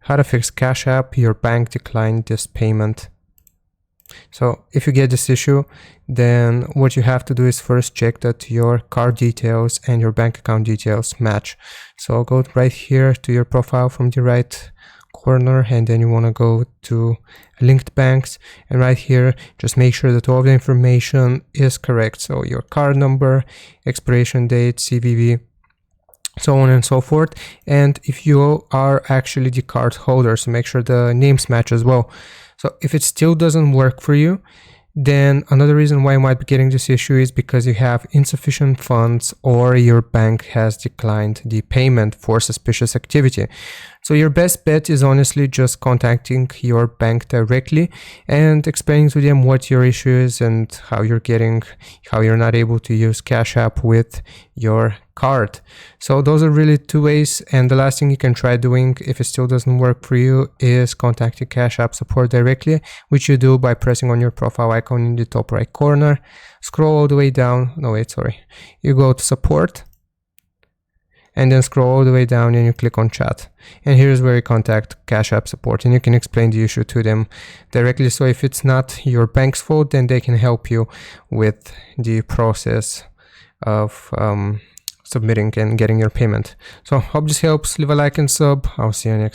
How to fix Cash App, your bank declined this payment. So if you get this issue, then what you have to do is first check that your card details and your bank account details match. So go right here to your profile from the right corner, and then you want to go to linked banks, and right here just make sure that all the information is correct. So your card number, expiration date, CVV, so on and so forth. And if you are actually the card holder, so make sure the names match as well. So if it still doesn't work for you, then another reason why you might be getting this issue is because you have insufficient funds or your bank has declined the payment for suspicious activity. So your best bet is honestly just contacting your bank directly and explaining to them what your issue is and how you're not able to use Cash App with your card. So those are really two ways. And the last thing you can try doing if it still doesn't work for you is contacting Cash App support directly, which you do by pressing on your profile icon in the top right corner, scroll all the way down. You go to support, and then scroll all the way down and you click on chat. And here's where you contact Cash App support and you can explain the issue to them directly. So if it's not your bank's fault, then they can help you with the process of submitting and getting your payment. So hope this helps. Leave a like and sub. I'll see you next time.